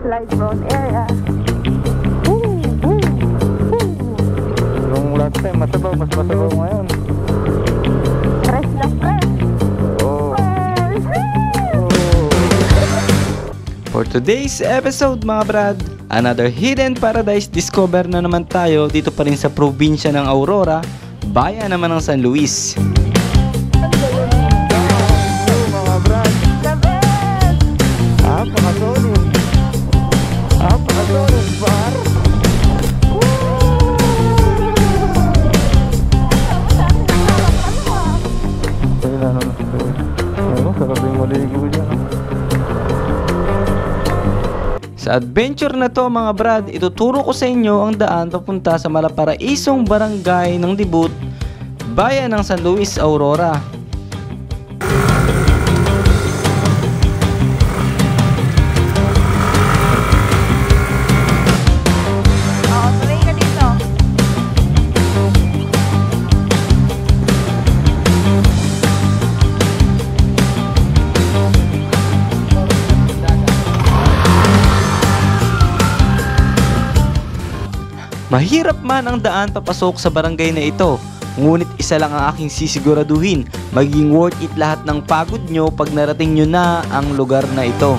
landslide prone area. Yung last time masabaw, mas masabaw ngayon. Fresh na fresh. Oh. For today's episode mga brad, another hidden paradise discover na naman tayo dito pa rin sa probinsya ng Aurora, bayan naman ng San Luis. Mga brad, napakasolid. Napakasolid, par. Kailan naman ito? Ano, sarap yung maligo dyan. Sa adventure na to mga brad, ituturo ko sa inyo ang daan papunta sa malaparaisong barangay ng Dibut, bayan ng San Luis, Aurora. Tuloy ka dito. Mahirap man ang daan papasok sa barangay na ito, ngunit isa lang ang aking sisiguraduhin, magiging worth it lahat ng pagod nyo pag narating nyo na ang lugar na ito.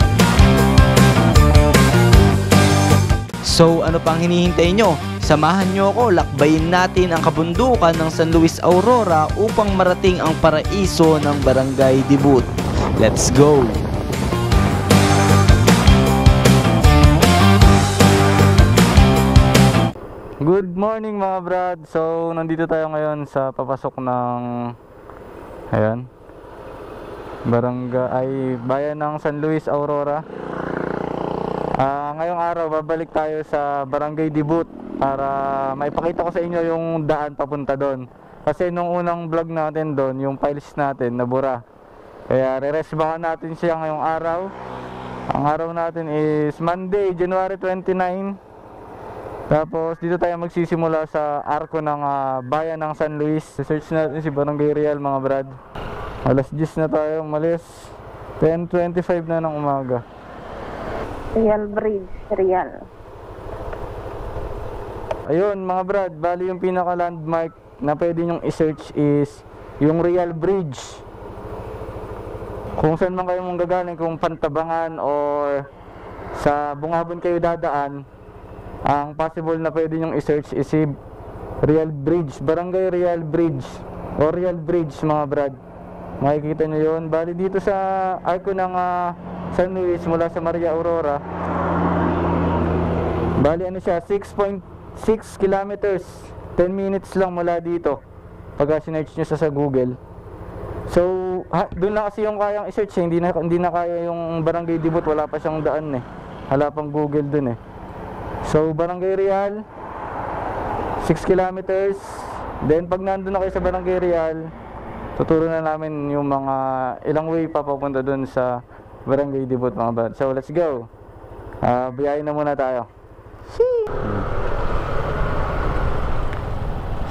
So ano pang hinihintay nyo? Samahan nyo ako, lakbayin natin ang kabundukan ng San Luis, Aurora upang marating ang paraiso ng Barangay Dibut. Let's go! Good morning mga brad. So nandito tayo ngayon sa papasok ng ayan, barangay bayan ng San Luis, Aurora. Ngayong araw babalik tayo sa Barangay Dibut para maipakita ko sa inyo yung daan papunta doon. Kasi nung unang vlog natin doon, yung files natin nabura. Kaya re-resbakan natin siya ngayong araw. Ang araw natin is Monday, January 29. Tapos dito tayo magsisimula sa arko ng bayan ng San Luis. Search natin si Barangay Real mga brad. Alas 10 na tayo umalis. 10:25 na ng umaga. Real Bridge, Real. Ayun mga brad, bali yung pinaka landmark na pwede nyong i-search is yung Real Bridge. Kung saan man kayo mong gagaling, kung Pantabangan or sa Bungabon kayo dadaan, ang possible na pwede nyong i-search is si Real Bridge, Barangay Real Bridge o Real Bridge mga brad. Makikita nyo yun. Bali dito sa arko ng San Luis mula sa Maria Aurora, bali ano siya, 6.6 kilometers, 10 minutes lang mula dito pag sinearch nyo sa Google. So doon lang kasi yung kayang i-search, hindi na kaya yung Barangay Dibut, wala pa siyang daan eh, wala pang Google dun eh. So Barangay Real 6 kilometers. Then pag nandun na kayo sa Barangay Real, tuturo na namin yung mga ilang way pa papunta dun sa Barangay Dibut mga brad. So let's go. Biyahin na muna tayo.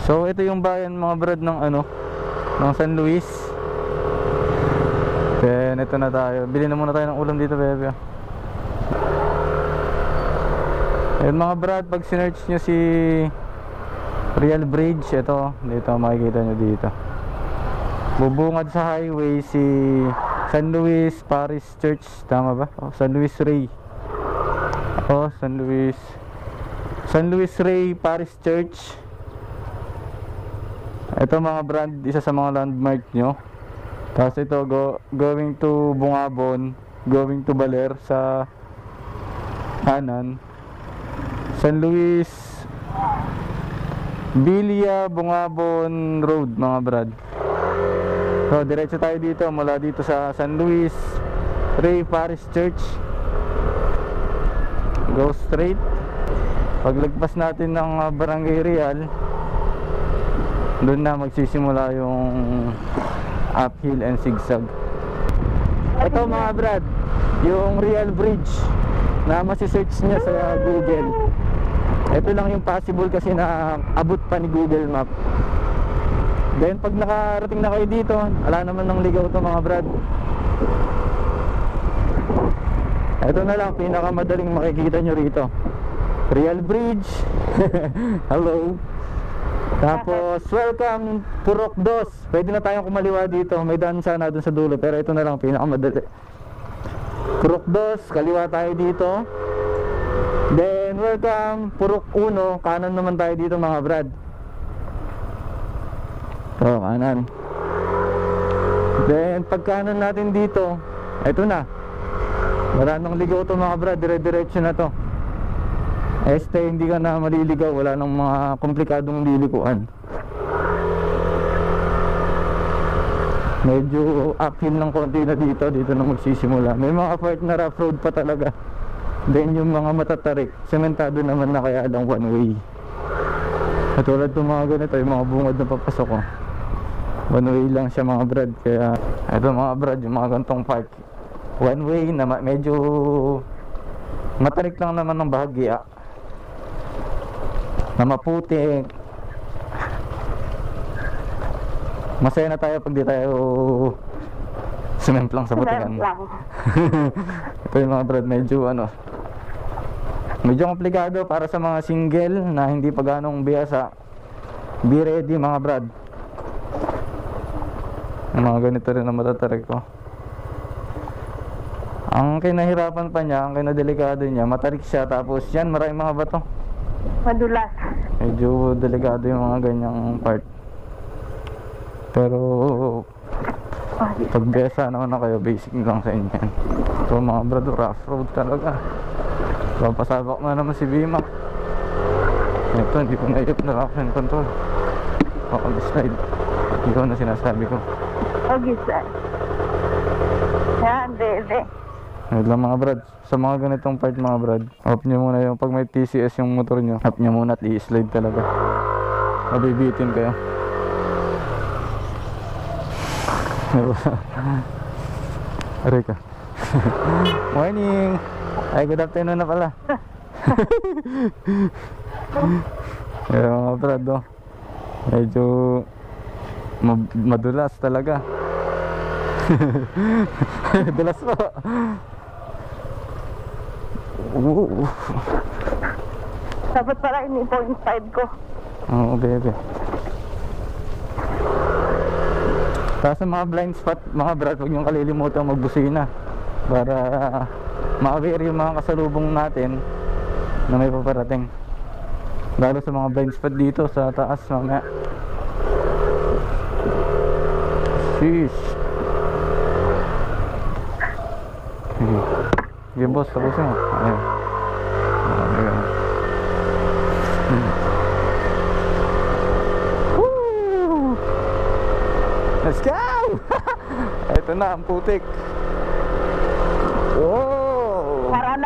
So ito yung bayan mga brad ng ng San Luis. Then ito na tayo. Bili na muna tayo ng ulam dito bebe. Ayun mga brad, pag sinearch nyo si Real Bridge, ito, dito makikita nyo dito. Bubungad sa highway si San Luis Parish Church, tama ba? San Luis Rey. San Luis Rey Parish Church. Ito mga brad, isa sa mga landmark nyo. Tapos ito, going to Bungabon, going to Baler sa kanan. San Luis Bilia Bungabon Road mga brad. So diretso tayo dito, mula dito sa San Luis Rey Parish Church, go straight. Paglagpas natin ng Barangay Real, doon na magsisimula yung uphill and zigzag. Ito mga brad, yung Real Bridge na masisearch niya sa Google. Ito lang yung possible kasi na abot pa ni Google Map. Then pag nakarating na kayo dito, wala naman ng ligaw to mga brad. Ito na lang, pinakamadaling makikita nyo rito. Real Bridge. Hello. Tapos, welcome Purok Dos. Pwede na tayong kumaliwa dito. May daan sana dun sa dulo, pero ito na lang, pinakamadali. Purok Dos, kaliwa tayo dito. Then, welcome Purok Uno. Kanan naman tayo dito mga brad. Ito, kanan. Then, pag kanan natin dito, ito na. Wala nang ligaw to mga brad, dire-diretso na to. Hindi ka na maliligaw, wala nang mga komplikadong lilikuan. Medyo uphill ng konti na dito na magsisimula. May mga part na rough road pa talaga. Then yung mga matatarik, sementado naman na, kaya lang one way. Katulad ng mga ganito, yung mga bungad na papasok ko, one way lang siya mga brad. Kaya ito mga brad, yung mga gantong park, one way na medyo matarik lang naman ng bahagya, na maputik. Masaya na tayo pag di tayo sumemplang sa putingan. Ito yung mga brad, medyo komplikado para sa mga single na hindi pa ganong biyasa. Be ready mga brad. Mga ganito rin na matatarik ko. Ang kinahirapan pa niya, ang kinadelikado niya, matarik siya, tapos yan, maraming mga bato. Madulas. Medyo delikado yung mga ganyang part. Pero pag besa naman na kayo, basic lang sa inyo yan. So mga brad, rough road talaga. Papasabak na naman si Bima. Ito, hindi ko naipip na action control. Slide. Ikaw na sinasabi ko. Okay, sir. Yan, bebe. Ayun lang mga brad. Sa mga ganitong part mga brad, off nyo muna yung pag may TCS yung motor nyo, off nyo muna at i-slide talaga. Mabibitin kayo. Aray ka. Morning! Ay, good afternoon na pala. Ayun mga brad, oh. Medyo madulas talaga. Dulas po. Dapat pala ini 0.5 ko. Oo, bebe. Tapos sa mga blind spot, mga brad, huwag niyong kalilimutan magbusina para ma-aware yung mga kasalubong natin na may paparating. Lalo sa mga blind spot dito sa taas mamaya. Sheesh. Sige boss, tapusin mo. Ayan. Ayan. Woo! Let's go! Ito na ang putik. Wow! Para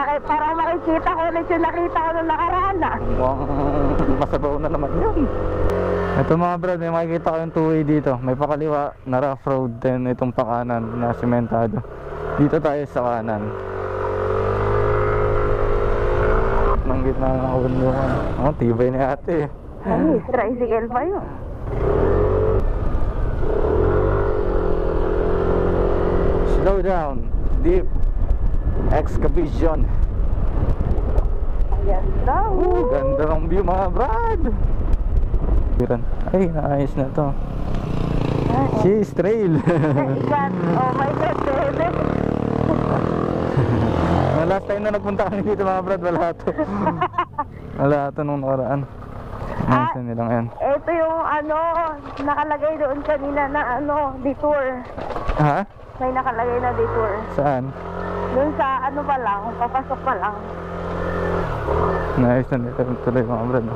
makikita ko ulit yung nakita ko nung nakaraan na. Masabaw na naman yun. Ito mga brad, may makikita ko yung two-way dito. May pakaliwa na rough road, then itong pakanan na sementado. Dito tayo sa kanan. Nang gitna ng kabundukan. Oh, tibay ni ate. Ay, tricycle pa yun. Slow down. Deep. Excavation. Ayan daw. Ganda ng view mga brad. Ay, naayos na to. Cheese trail. Oh my God, bebe. Last time na nagpunta kami dito mga brad, wala to. Wala to nung nakaraan. Nasa nilang yan. Ito yung nakalagay doon kanina na detour. Ha? May nakalagay na detour. Saan? Doon sa pa lang, papasok pa lang. Naayos na nito tuloy mga brad.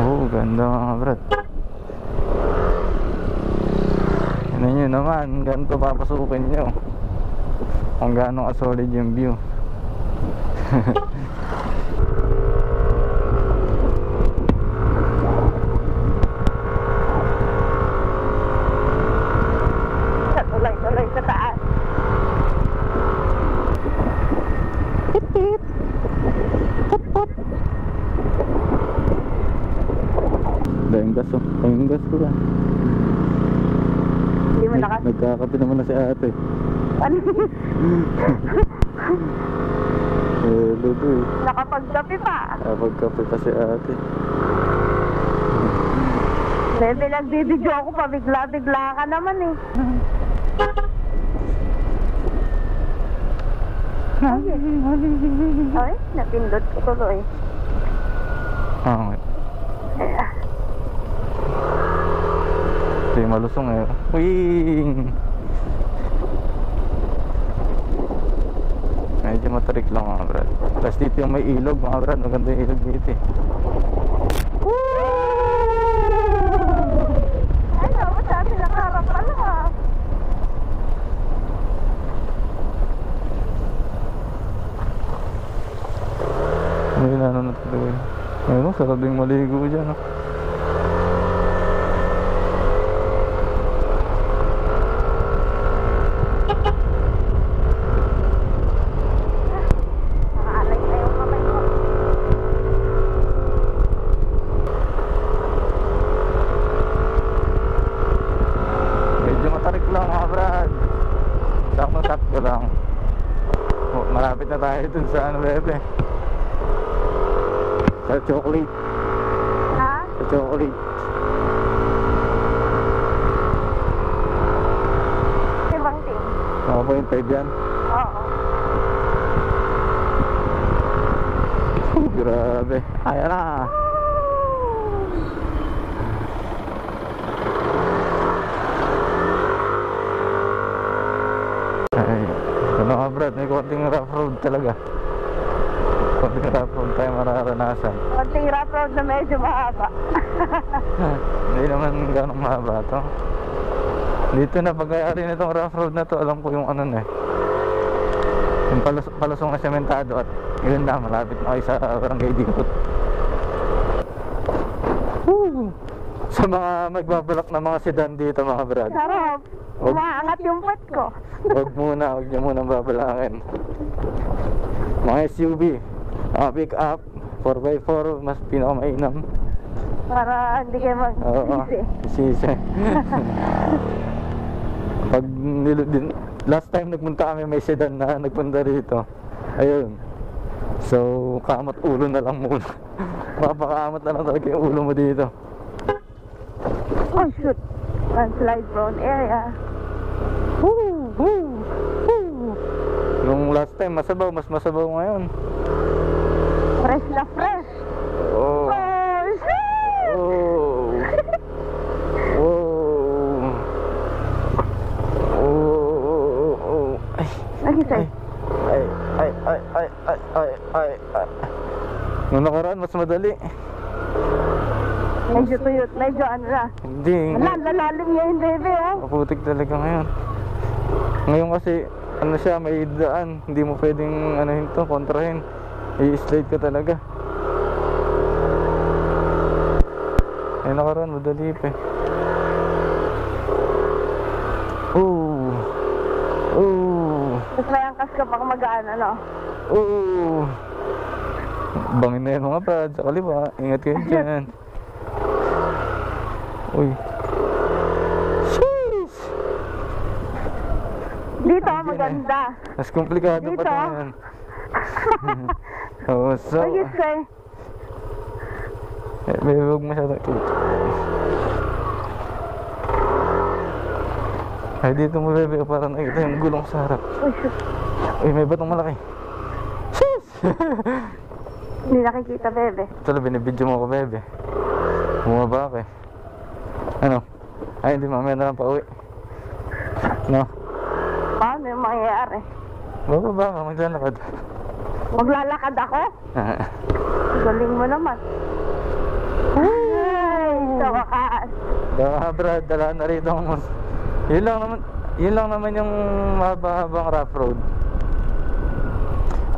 Oh, ganda mga brad. Ano nyo naman, ganito papasukin nyo. Kung gaano ka-solid yung view. Tuloy sa taas. Hip hip. Hop hop. Dahil gas oh. Dahil gas ko ba? Hindi mo nakas... Nagkakape naman na si ate. Ludo eh. Nakapagkape pa. Pagkape pa si ate. Bebe, nagbibidyo ako pa. Bigla-bigla ka naman eh. Ay, napindot ko tuloy. Okay. Ito yung malusong eh. Wing! Medyo matarik lang mga brad. Tapos dito yung may ilog mga brad. Maganda yung ilog dito eh. Ay, naman sa atin nakaharap pala ha. May nanonot ko talaga. Ayun, sarap din maligo dyan. Oh. Nakaalay na yung kamay ko. Medyo matarik lang mga brad. Sakto lang. Oh, malapit na tayo dun sa ano bebe. Sa chocolate. Ha? Sa chocolate. Ibang team. Ako po yung 5 yan. Oo. Grabe. Ayan na. Ay, ano nga brad, may konting rough road talaga. Konting rough road tayo mararanasan. Konting rough road na medyo mahaba. Hindi naman ganong mahaba to. Dito na pagkayari na itong rough road na to, alam ko yung ano na eh. Yung palusong na sementado at yun na, malapit na kayo sa barangay Dibut. Sa mga magbabalak na mga sedan dito mga brad. Sarap. Umaangat yung pot ko. Huwag nyo muna babalangin. Mga SUV, mga pick up, 4x4, mas pinakamainam. Para hindi kayo Oo, mag-sisi. sisi. Last time nagpunta kami may sedan na nagpunta rito. Ayun. So, kamat ulo na lang muna. Mapakaamat na lang talaga yung ulo mo dito. Oh shoot. Landslide prone area. Nung last time masabaw, mas masabaw ngayon. Fresh na fresh. Oh. Oh shit! Oh. Oh. Oh. Ay. Nagisay. Ay. Nung nakaraan, mas madali. Medyo tuyot. Medyo ano na. Hindi. Lalalim niya yung bebe oh. Maputik talaga ngayon. Ngayon kasi, ano siya, may daan. Hindi mo pwedeng, anuhin to, kontrahin. I-slide ka talaga. Ay, nakaraan, madali pa eh. Tapos may angkas ka pang magaan ano. Bangin na yan mga brad, sa kaliwa. Ingat kayo dyan. Uy. Sheesh! Dito maganda. Mas komplikado Dito. pa ito yan. Oh, so... Nagisay. May huwag masyadong tuto. Ay, dito mo bebe, parang nakikita yung gulong sa harap. Oh shoot. Uy, may batong malaki. Sheesh! Hindi nakikita bebe. Ito, binibidyo mo ako bebe. Bumaba ako eh. Ano? Ay, hindi, mamaya na lang pa uwi. No? Paano yung mangyayari? Bababa ka, maglalakad. Maglalakad ako? Galing mo naman. Ay, sa wakas. Baka brad, dala na rito ang... Yun lang naman yung mahaba-habang rough road.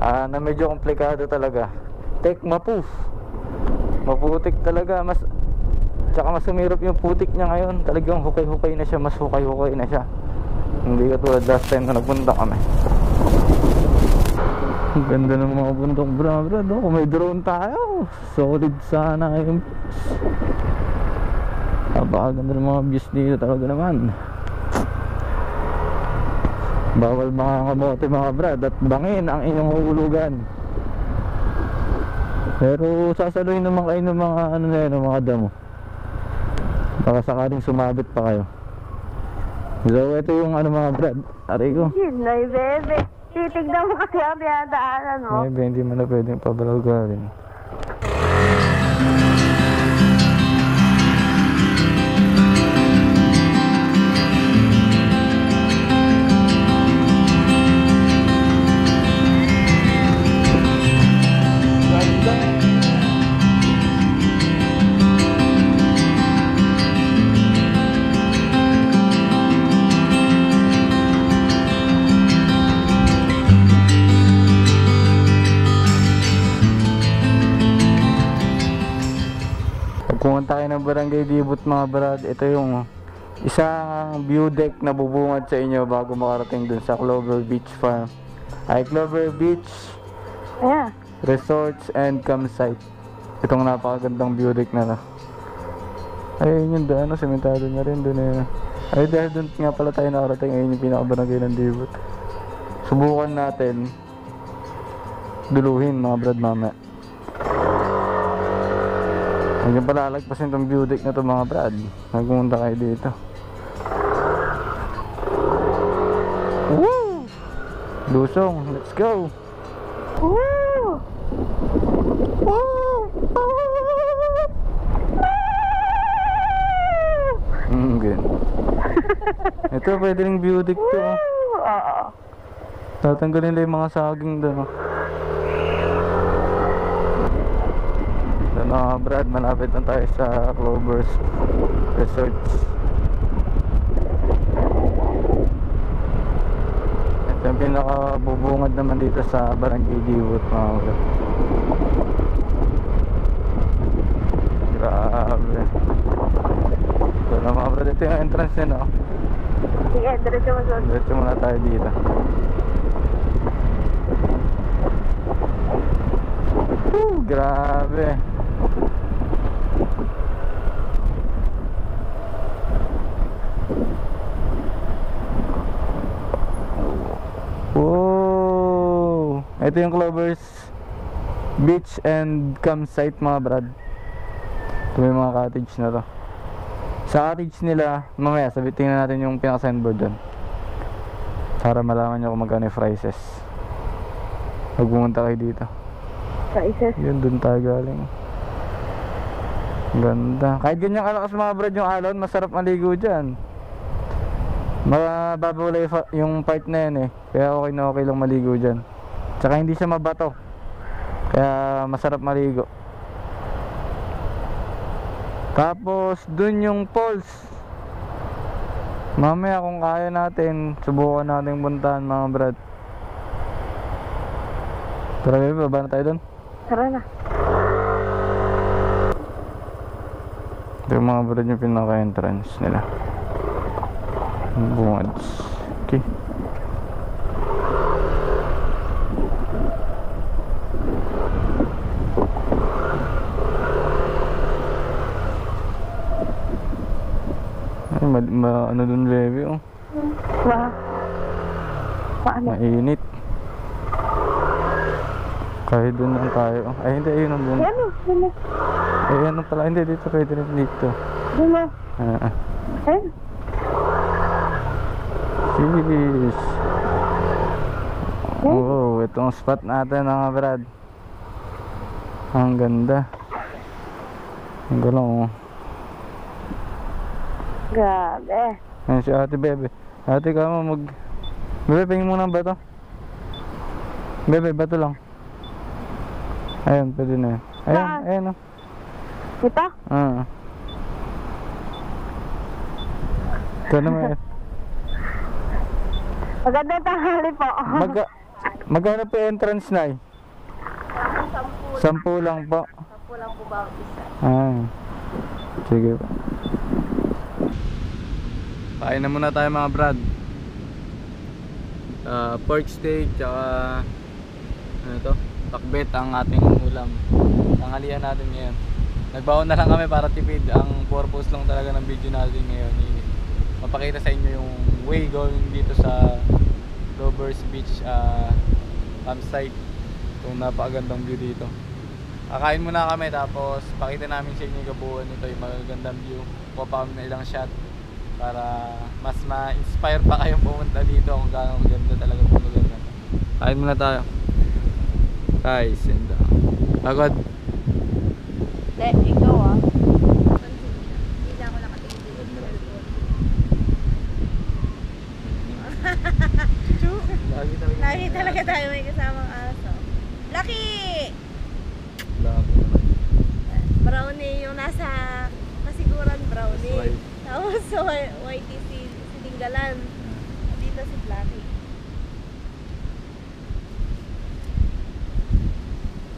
Na medyo komplikado talaga. Maputik talaga. Tsaka mas sumirap yung putik niya ngayon. Talagang hukay-hukay na siya. Mas hukay-hukay na siya. Hindi katulad last time na nagpunta kami. Ang ganda ng mga bundok brad. Kung may drone tayo, solid sana yung napakaganda ng mga views dito talaga naman. Bawal mga kamote mga brad at bangin ang inyong hulugan. Pero sasaluhin naman kayo ng mga ano na yun, mga damo. Baka sakaling sumabit pa kayo. So ito yung ano mga brad, aray ko. Yun na yung bebe. Titignan mo kasi ang dinadaanan mo. Maybe hindi mo na pwedeng pabalagarin. Pumunta kayo ng Barangay Dibut mga brad. Ito yung isang view deck na bubungad sa inyo bago makarating dun sa Clover Beach Farm. Ay, Clover Beach Ayan. Resorts and Campsite. Itong napakagandang view deck na. Ayun yung daan, sementado na rin dun eh. Ay, dahil dun nga pala tayo nakarating. Ayun yung pinaka-barangay ng Dibut. Subukan natin duluhin mga brad mamaya. Hindi pala alagpasin itong view deck na ito mga brad. Nagpunta kayo dito. Woo! Lusong, let's go! Woo! Woo! Good. Ito pwede ring view deck to. Oo. Tatanggalin nila yung mga saging doon. Brad, malapit na tayo sa Clover's Resorts. Ito yung pinakabubungad naman dito sa Barangay Dibut mga brad. Grabe. Ito na mga brad, ito yung entrance nyo, no? Sige, diretso mo doon. Diretso muna tayo dito. Grabe. Wow! Ito yung Clover's Beach and Campsite mga brad. Ito may mga cottage na to. Sa cottage nila, mamaya tingnan natin yung pinaka-signboard dun para malaman nyo kung magkano yung prices. Pag pumunta kayo dito. Prices? Yun, dun tayo galing. Ganda. Kahit ganyan kalakas mga brad yung alon, masarap maligo dyan. Mababawala yung part na yan eh. Kaya okay na okay lang maligo dyan. Tsaka hindi siya mabato. Kaya masarap maligo. Tapos dun yung falls. Mamaya kung kaya natin, subukan natin puntahan mga brad. Tara baby, baba na tayo dun. Tara na. Ito yung mga brad yung pinaka-entrance nila. Bungads. Okay. Ay, ano dun baby oh. Wow. Paano? Mainit. Kahit dun lang tayo. Ay hindi, ayun ang bunga. Ano? Ano? Ay ano pala, hindi dito pwede rin dito. Ano? Ayun. Jeez. Wow, itong spot natin mga brad. Ang ganda. Ang galang oh. Grabe. Ayan si ate bebe. Ate ka mo Bebe, pingin mo ng bato. Bebe, bato lang. Ayun, pwede na yun. Ayun, Saan? ayun oh. Ito? Ito naman yun. Magandang tanghali po. Magkano po entrance na eh? 10 lang po. 10 lang po ba isa? Sige po. Kain na muna tayo mga brad. Pork steak tsaka ano to? Pakbet ang ating ulam. Tanghalian natin ngayon. Nagbaon na lang kami para tipid. Ang purpose lang talaga ng video natin ngayon mapakita sa inyo yung way going dito sa Clovers Beach campsite. Itong napakagandang view dito. Kakain muna kami tapos pakita namin sa inyo yung kabuuan nito, yung magagandang view. Kuha pa kami na ilang shot para mas ma-inspire pa kayong pumunta dito kung gaano ganda talaga itong lugar na to. Kain muna tayo. Guys, and pagod. Ikaw ah. Lagi talaga tayo may kasamang aso. Lucky! Brownie yung nasa kasiguran brownie. Tapos sa YT si Tinggalan. Dito si Lucky.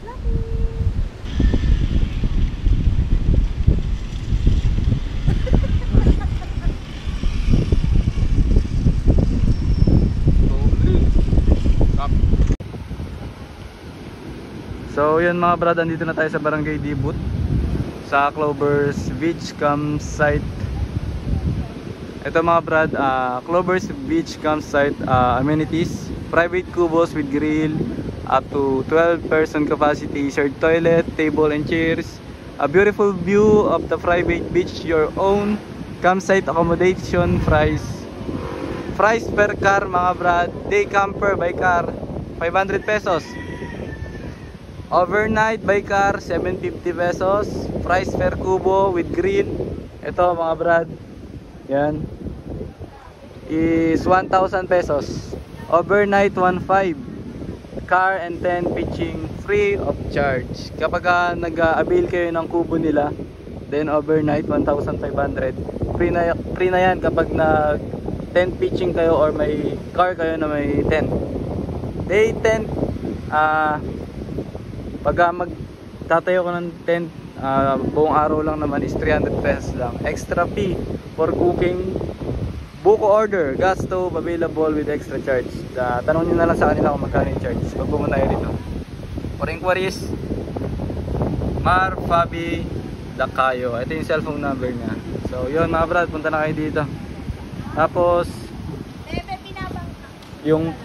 Lucky! So yun mga brad, andito na tayo sa Barangay Dibut sa Clovers Beach Campsite. Ito mga brad, Clovers Beach Campsite amenities: private cubos with grill, up to 12-person capacity, shared toilet, table and chairs, a beautiful view of the private beach, your own campsite accommodation, price per car mga brad. Day camper by car 500 pesos. Overnight by car 750 pesos. Price per kubo with grill, ito mga brad, yan, is 1,000 pesos. Overnight 1,500. Car and tent pitching free of charge. Kapag nag-avail kayo ng kubo nila, then overnight 1,500. Free na yan kapag nag tent pitching kayo or may car kayo na may tent. Day tent, pag magtatayo ko ng tent, buong araw lang naman is 300 pesos lang. Extra fee for cooking, buko order, gas stove available with extra charge. Tanong nyo na lang sa kanila kung magkano yung charge pag pumunta kayo dito. For inquiries, Mar Fabi Dacayo. Ito yung cellphone number niya. So yun mga brad, punta na kayo dito. Tapos yung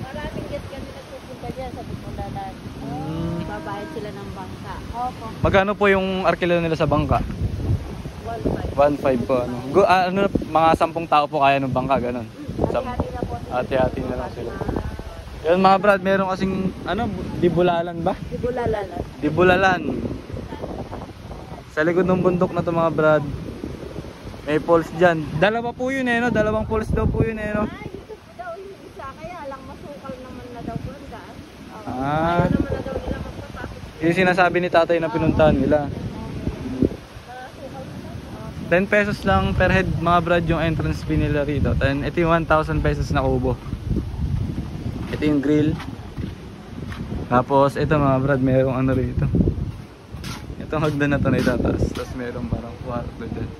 maraming guest kami nagpupunta dyan sa Bukundalan. Babayad sila ng bangka. Opo. magkano po yung arkila nila sa bangka? 1,500 po. Mga 10 tao po kaya ng bangka, ganun. Hati-hati na po. Hati-hati na lang sila. Yun mga brad, meron kasing Dibulalan ba? Dibulalan. Sa likod ng bundok na to mga brad, may falls dyan. Dalawa po yun no? Dalawang falls daw po yun no? Ayaw naman na daw nila magpapasok. Yung sinasabi ni tatay na pinuntahan nila. 10 pesos lang per head mga brad yung entrance fee nila rito. Then ito yung 1,000 pesos na kubo. Ito yung grill. Tapos ito mga brad, merong rito. Itong hagdan na to na itataas. Tapos merong parang kwarto dyan.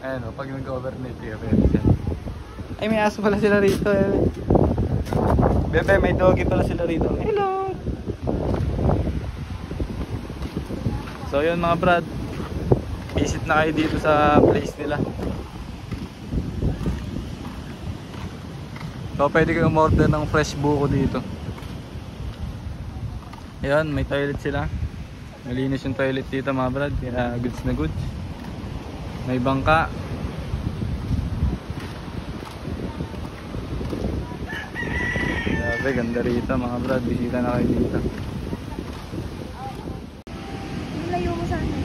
Ayan pag nag-overnight kayo pwede dyan. Ay, may aso pala sila rito Bebe, may doggy pala sila rito. Hello! So yun mga brad, visit na kayo dito sa place nila. So pwede kayo umorder ng fresh buko dito. Ayan, may toilet sila. Malinis yung toilet dito mga brad, kaya goods na goods. May bangka. Ganda rito mga brad, bisita na kayo dito. Layo mo sa akin.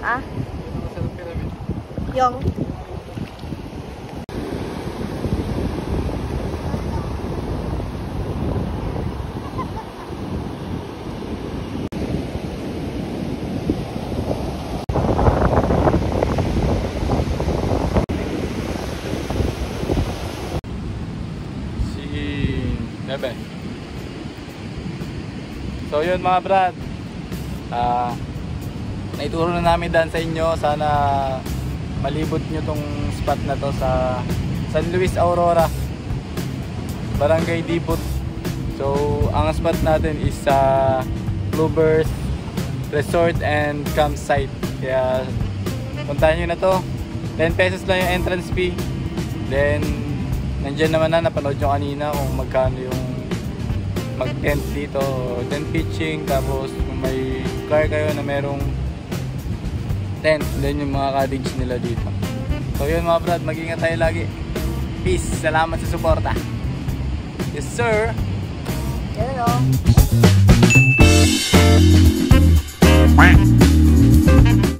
Ah? Yung? Bebe. So yun mga brad, naituro na namin daan sa inyo. Sana malibot nyo tong spot na to sa San Luis Aurora, Barangay Dibut. So ang spot natin is sa Bluebirds Resort and Campsite. Kaya puntahan nyo na to. 10 pesos lang yung entrance fee. Then nandiyan naman na, napanood nyo kanina kung magkano yung mag-tent dito, tent pitching. Tapos kung may car kayo na merong tent, then yung mga cottage nila dito. So yun mga brad, mag-ingat tayo lagi. Peace, salamat sa suporta. Yes sir. Yan o.